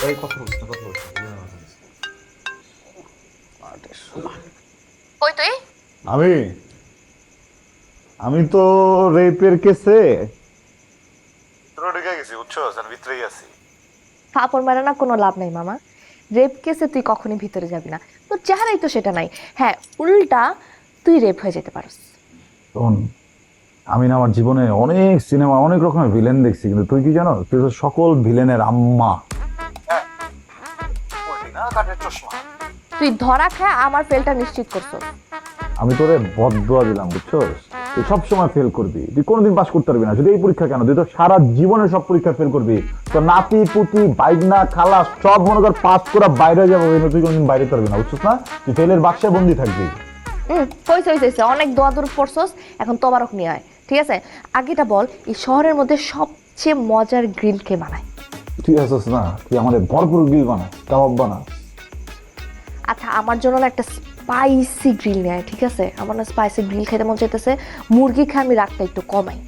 এই কথা বলছ না, কথা বলছ কই তুই? আমি আমি তো রেপের কেসে ঢুকে গেছি, বুঝছো? আমি ভিতরেই আছি। ফাপড় মারা না কোনো লাভ নাই মামা। রেপ কেসে তুই কখনোই ভিতরে যাবি না, তোর চেহারাই তো সেটা নাই। হ্যাঁ, উল্টা তুই রেপ হয়ে যেতে পারস। শোন, আমি না আমার জীবনে অনেক সিনেমা অনেক রকমের ভিলেন দেখছি, কিন্তু তুই কি জানো, তুই তো সকল ভিলেনের আম্মা। তুই ধরা খায় আমার ফেলটা নিশ্চিত করছো। আমি তোরে বদদোয়া দিলাম, বুঝছো? তুই সবসময় ফেল করবি, তুই কোনোদিন পাস করতে পারবি না। যদি এই পরীক্ষা কেন, তুই তো সারা জীবনে সব পরীক্ষা ফেল করবি। তো নাতি পুতি বাইগনা খালা সব মনে কর পাস করে বাইরে যাবো, কিন্তু তুই কোনোদিন বাইরে পারবি না, বুঝছিস না? তুই ফেলের বাক্সে বন্দি থাকবি। হইছে অনেক দোয়াদুর পড়ছস, এখন তোবারক নিয়ে আয়, ঠিক আছে? আগেটা বল, এই শহরের মধ্যে সবচেয়ে মজার গ্রিল কে বানায়? তুই আসছিস না, তুই আমাদের ভরপুর গ্রিল বানা, কাবাব বানা। আচ্ছা, আমার জন্য না একটা স্পাইসি গ্রিল নেয়, ঠিক আছে? আমার না স্পাইসি গ্রিল খেতে মন চাইতেছে। মুরগি খায় আমি রাখতে একটু কমাই।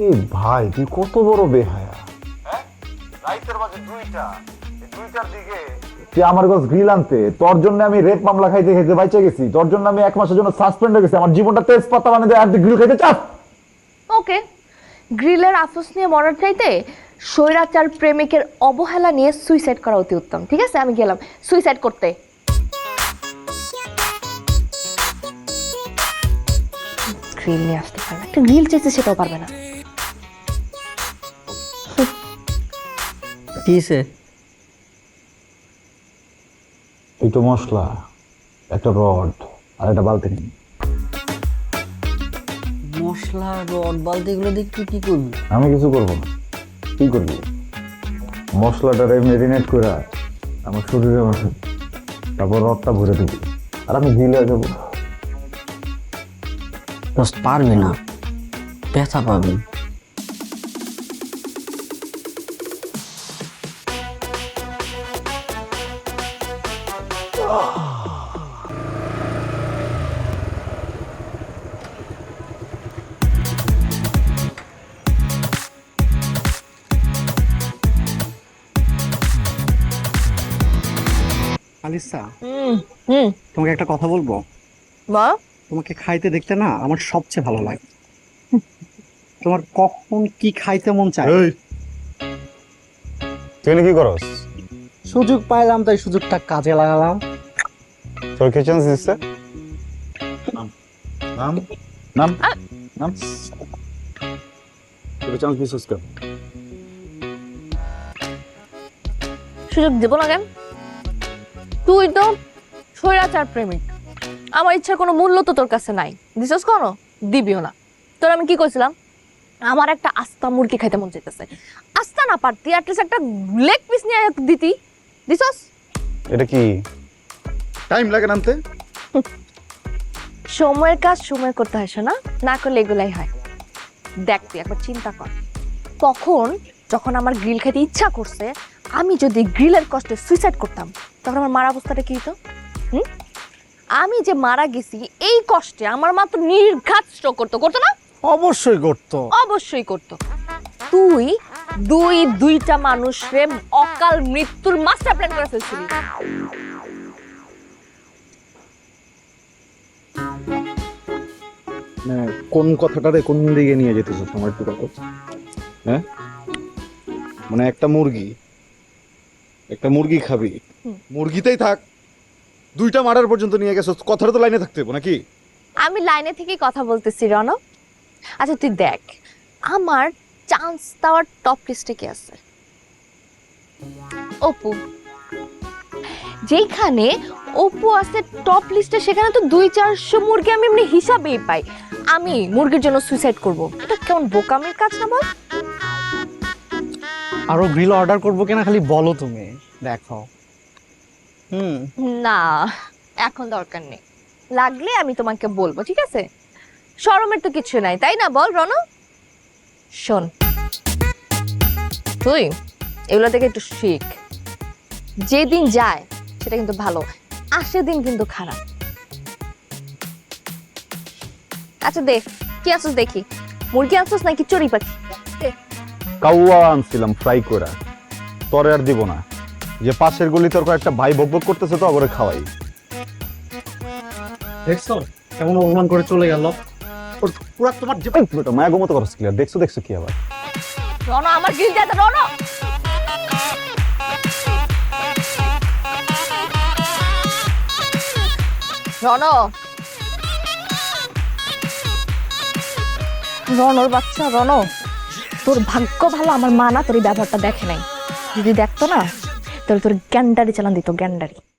এই ভাই, তুই কত বড় বেহায়া! রাইতের বাজে 2টা, এই 2টার দিকে তুই আমার কাছে গ্রিল আনতে, তোর জন্য আমি রেপ মামলা খাইতে খাইতে বাইচে গেছি, তোর জন্য আমি 1 মাসের জন্য সাসপেন্ড হয়ে গেছি, আমার জীবনটা তেজপাতা বানিয়ে দেয়, আর তুই গ্রিল খাইতে চাস? ওকে, গ্রিলের আফসোস নিয়ে মরার চাইতে স্বৈরাচার প্রেমিকের অবহেলা নিয়ে সুইসাইড করা অতি উত্তম, ঠিক আছে? আমি গেলাম সুইসাইড করতে। গ্রিল নিয়ে আসতে পারবে, একটা গ্রিল চেয়েছে সেটাও পারবে না। কিসে? একটু মশলা, একটা রড, আর একটা বালতি নিন। মশলা, রড, বালতি এগুলো দিয়ে তুই কি করবি? আমি কিছু করবো না, কি করবি? মশলাটারে মেরিনেট করে আমার শরীরে বসে, তারপর রডটা ভরে দিবি, আর আমি গ্রিলে যাবো। দোস্ত পারবি না, ব্যথা পাবি। আলিসা, হুম হুম তোমাকে একটা কথা বলবো। মা, তোমাকে খাইতে দেখতে না আমার সবচেয়ে ভালো লাগে। তোমার কখন কি খাইতে মন চায়? তুই কি করস? সুযোগ পাইলাম তাই সুযোগটা কাজে লাগালাম। তোর কি চান্স দিচ্ছে? নাম নাম নাম তোর চান্স দিছিস কেন? সুযোগ দেবো না কেন? তুই তো স্বৈরাচার প্রেমিক, আমার ইচ্ছার কোনো মূল্য তো তোর কাছে নাই, দিছস কোনো? দিবিও না। তোর আমি কি কইছিলাম? আমার একটা আস্তা মুরগি খাইতে মন চাইতেছে, আস্তা না পারতি অ্যাটলিস্ট একটা লেগ পিস নিয়ে দিতি, দিছস? এটা কি টাইম লাগে নামতে? সময়ের কাজ সময় করতে হয় না, না করলে এগুলাই হয়। দেখ, তুই একবার চিন্তা কর, তখন যখন আমার গ্রিল খেতে ইচ্ছা করছে, আমি যদি গ্রিলের কষ্টে সুইসাইড করতাম, তখন আমার মারা অবস্থাটা কি হতো? আমি যে মারা গেছি এই কষ্টে আমার মা তো নির্ঘাত স্ট্রোক করতো না? অবশ্যই করতো। অবশ্যই করতো। তুই দুইটা মানুষরে অকাল মৃত্যুর মাস্টার প্ল্যান করে ফেলছিলি। কোন কথাটারে কোন দিকে নিয়ে যেতেছো তোমার একটু কথা? হ্যাঁ, মানে একটা মুরগি খাবি, মুরগিতেই থাক, 2টা মারার পর্যন্ত নিয়ে গেছো, কথাটা তো লাইনে থাকতে হবে নাকি? আমি লাইনে থেকেই কথা বলতেছি রনক। আচ্ছা তুই দেখ, আমার চান্স দেওয়ার টপ লিস্টে কি আছে? অপু। যেখানে অপু আছে টপ লিস্টে, সেখানে তো 200-400 মুরগি আমি এমনি হিসাবেই পাই। আমি মুরগির জন্য সুইসাইড করব, এটা কেমন বোকামির কাজ না বল? আরো গ্রিল অর্ডার করবো কিনা খালি বলো, তুমি দেখো। না, এখন দরকার নেই, লাগলে আমি তোমাকে বলবো, ঠিক আছে? শরমের তো কিছু নাই, তাই না? বল রন। শোন, তুই এগুলো থেকে একটু শিখ। যেদিন যায় সেটা কিন্তু ভালো, আসে দিন কিন্তু খারাপ। আচ্ছা দেখ, কি আনছিস দেখি? মুরগি আনছিস নাকি চড়ি পাখি? কাউয়া আনছিলাম ফ্রাই করা, তোরে আর দিব না। যে পাশের গলি তোর কয়েকটা ভাই বকবক করতেছে তো করে খাওয়াই। দেখছো কেমন অপমান করে চলে গেল। ওর পুরা তোমার যে মায়া গোমতো করছ ক্লিয়ার, দেখছো কি আবার? রনো আমার গিল দেয় রনো। রনো, রনোর বাচ্চা রনো, তোর ভাগ্য ভালো আমার মা না তোর এই ব্যবহারটা দেখে নাই। যদি দেখতো না তাহলে তোর গ্যান্ডারি চালান দিত, গ্যান্ডারি।